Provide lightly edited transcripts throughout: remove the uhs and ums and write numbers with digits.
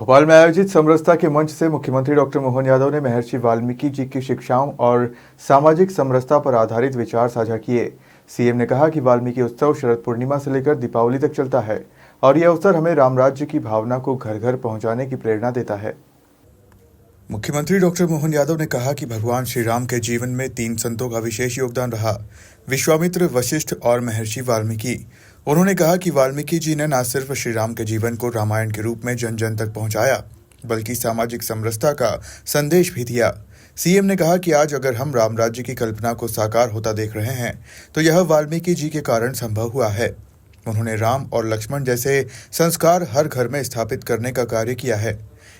भोपाल में आयोजित समरसता के मंच से मुख्यमंत्री डॉक्टर मोहन यादव ने महर्षि वाल्मीकि जी की शिक्षाओं और सामाजिक समरसता पर आधारित विचार साझा किए। सीएम ने कहा कि वाल्मीकि उत्सव शरद पूर्णिमा से लेकर दीपावली तक चलता है और यह अवसर हमें राम राज्य की भावना को घर घर पहुंचाने की प्रेरणा देता है। मुख्यमंत्री डॉक्टर मोहन यादव ने कहा कि भगवान श्री राम के जीवन में 3 संतों का विशेष योगदान रहा, विश्वामित्र, वशिष्ठ और महर्षि वाल्मीकि। उन्होंने कहा कि वाल्मीकि जी ने न सिर्फ श्री राम के जीवन को रामायण के रूप में जन जन तक पहुंचाया, बल्कि सामाजिक समरसता का संदेश भी दिया। सीएम ने कहा कि आज अगर हम राम राज्य की कल्पना को साकार होता देख रहे हैं तो यह वाल्मीकि जी के कारण संभव हुआ है। उन्होंने राम और लक्ष्मण जैसे संस्कार हर घर में स्थापित करने का कार्य किया है।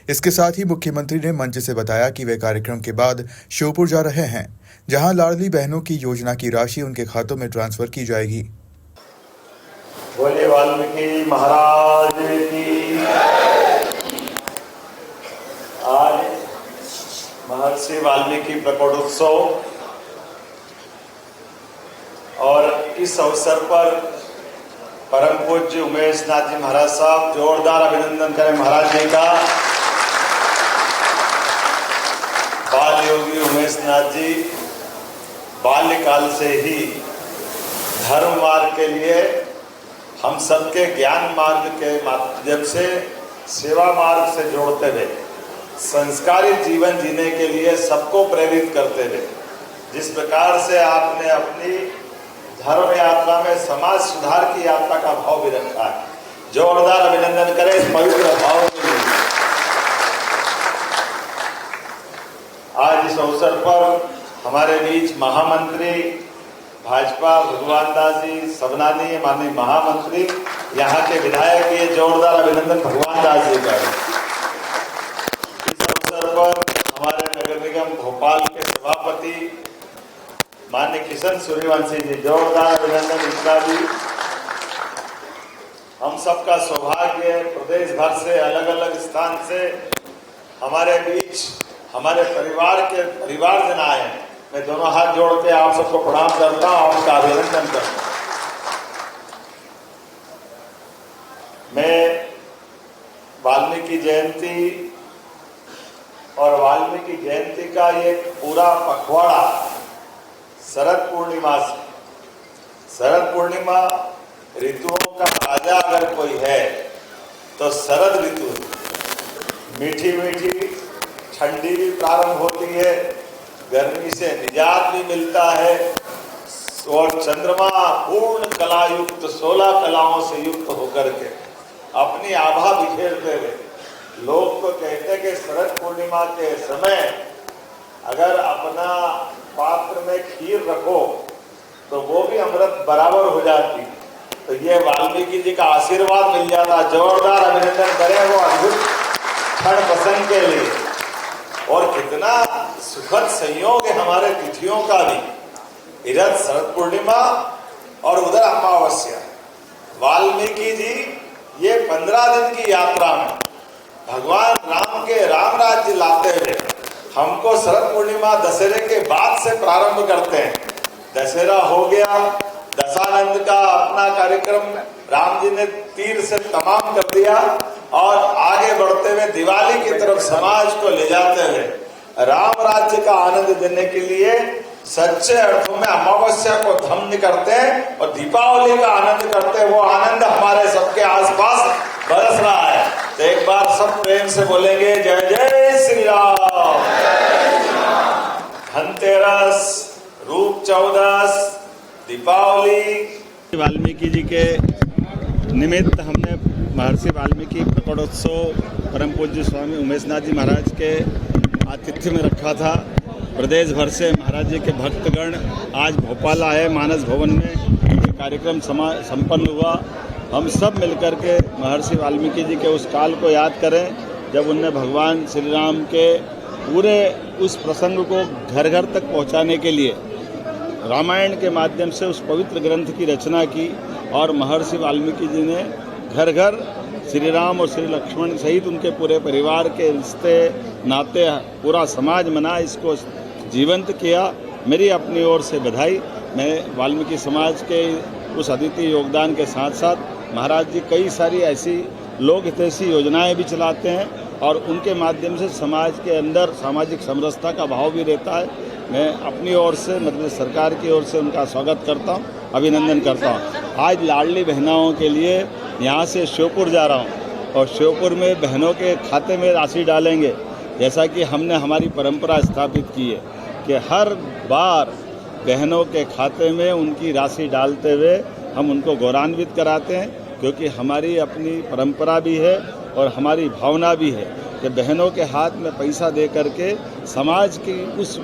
इसके साथ ही मुख्यमंत्री ने मंच से बताया कि वे कार्यक्रम के बाद श्योपुर जा रहे हैं, जहां लाडली बहनों की योजना की राशि उनके खातों में ट्रांसफर की जाएगी। बोले वाल्मीकि महाराज की। आज महर्षि वाल्मीकि प्रकटोत्सव और इस अवसर पर परम पूज्य उमेश नाथ जी महाराज साहब, जोरदार अभिनंदन करें महाराज जी का। बाल योगी उमेश नाथ जी बाल्यकाल से ही धर्म मार्ग के लिए हम सबके ज्ञान मार्ग के माध्यम से सेवा मार्ग से जोड़ते हुए संस्कारी जीवन जीने के लिए सबको प्रेरित करते हुए जिस प्रकार से आपने अपनी धर्म यात्रा में समाज सुधार की यात्रा का भाव भी रखा है, जोरदार अभिनंदन करें इस पवित्र भाव के लिए। आज इस अवसर पर हमारे बीच महामंत्री भाजपा भगवान दास जी सबनानी, माननीय महामंत्री, यहाँ के विधायक, ये जोरदार अभिनंदन भगवान दास जी का। इस अवसर पर हमारे नगर निगम भोपाल के सभापति माननीय किशन सूर्यवंशी जी, जोरदार अभिनंदन इनका भी। हम सबका सौभाग्य है प्रदेश भर से, अलग अलग स्थान से हमारे बीच हमारे परिवारजन आए हैं। मैं दोनों हाथ जोड़ के आप सबको प्रणाम करता हूं और उनका अभिनंदन करता हूं। मैं वाल्मीकि जयंती और वाल्मीकि जयंती का ये पूरा पखवाड़ा शरद पूर्णिमा से, शरद पूर्णिमा ऋतुओं का राजा अगर कोई है तो शरद ऋतु। मीठी मीठी ठंडी भी प्रारंभ होती है, गर्मी से निजात भी मिलता है और चंद्रमा पूर्ण कला युक्त 16 कलाओं से युक्त होकर के अपनी आभा बिखेरते हुए, लोग तो कहते हैं कि शरद पूर्णिमा के समय अगर अपना पात्र में खीर रखो तो वो भी अमृत बराबर हो जाती। तो ये वाल्मीकि जी का आशीर्वाद मिल जाता। जोरदार अभिनंदन करें वो अद्भुत क्षण प्रसंग के लिए। और कितना सुखद संयोग है हमारे तिथियों का भी, इधर शरद पूर्णिमा और उधर अमावस्या। वाल्मीकि जी ये 15 दिन की यात्रा में भगवान राम के राम राज्य लाते हुए हमको शरद पूर्णिमा दशहरे के बाद से प्रारंभ करते हैं। दशहरा हो गया, दशानंद का अपना कार्यक्रम राम जी ने तीर से तमाम कर दिया और आगे बढ़ते हुए दिवाली की तरफ समाज को ले जाते हुए राम राज्य का आनंद देने के लिए सच्चे अर्थों में अमावस्या को धन्य करते हैं और दीपावली का आनंद करते हैं। वो आनंद हमारे सबके आसपास बरस रहा है। तो एक बार सब प्रेम से बोलेंगे जय जय श्री राम। धनतेरस, रूप चौदस, दीपावली। वाल्मीकि जी के निमित्त हमने महर्षि वाल्मीकि प्रकटोत्सव परम पूज्य स्वामी उमेश नाथ जी महाराज के आतिथ्य में रखा था। प्रदेश भर से महाराज जी के भक्तगण आज भोपाल आए। मानस भवन में ये कार्यक्रम संपन्न हुआ। हम सब मिलकर के महर्षि वाल्मीकि जी के उस काल को याद करें जब उनने भगवान श्री राम के पूरे उस प्रसंग को घर घर तक पहुंचाने के लिए रामायण के माध्यम से उस पवित्र ग्रंथ की रचना की। और महर्षि वाल्मीकि जी ने घर घर श्री राम और श्री लक्ष्मण सहित उनके पूरे परिवार के रिश्ते नाते पूरा समाज मना इसको जीवंत किया। मेरी अपनी ओर से बधाई। मैं वाल्मीकि समाज के उस अद्वितीय योगदान के साथ साथ महाराज जी कई सारी ऐसी लोक हितैषी योजनाएं भी चलाते हैं और उनके माध्यम से समाज के अंदर सामाजिक समरसता का भाव भी रहता है। मैं अपनी ओर से मतलब सरकार की ओर से उनका स्वागत करता हूँ, अभिनंदन करता हूँ। आज लाडली बहनों के लिए यहाँ से श्योपुर जा रहा हूँ और श्योपुर में बहनों के खाते में राशि डालेंगे, जैसा कि हमने हमारी परंपरा स्थापित की है कि हर बार बहनों के खाते में उनकी राशि डालते हुए हम उनको गौरवान्वित कराते हैं, क्योंकि हमारी अपनी परंपरा भी है और हमारी भावना भी है कि बहनों के हाथ में पैसा दे करके समाज की उस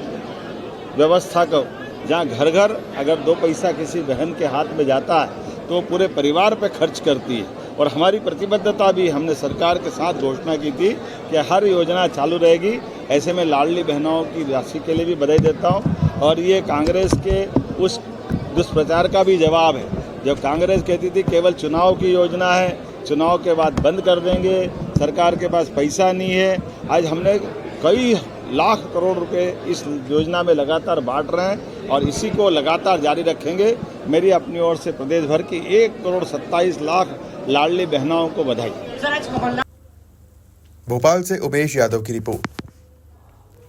व्यवस्था को, जहाँ घर घर अगर 2 पैसा किसी बहन के हाथ में जाता है तो पूरे परिवार पे खर्च करती है। और हमारी प्रतिबद्धता भी हमने सरकार के साथ घोषणा की थी कि हर योजना चालू रहेगी। ऐसे में लाडली बहनों की राशि के लिए भी बधाई देता हूँ और ये कांग्रेस के उस दुष्प्रचार का भी जवाब है। जब कांग्रेस कहती थी केवल चुनाव की योजना है, चुनाव के बाद बंद कर देंगे, सरकार के पास पैसा नहीं है, आज हमने कई लाख करोड़ रुपए इस योजना में लगातार बांट रहे हैं और इसी को लगातार जारी रखेंगे। मेरी अपनी ओर से प्रदेश भर की 1,27,00,000 लाडली बहनों को बधाई। भोपाल से उमेश यादव की रिपोर्ट।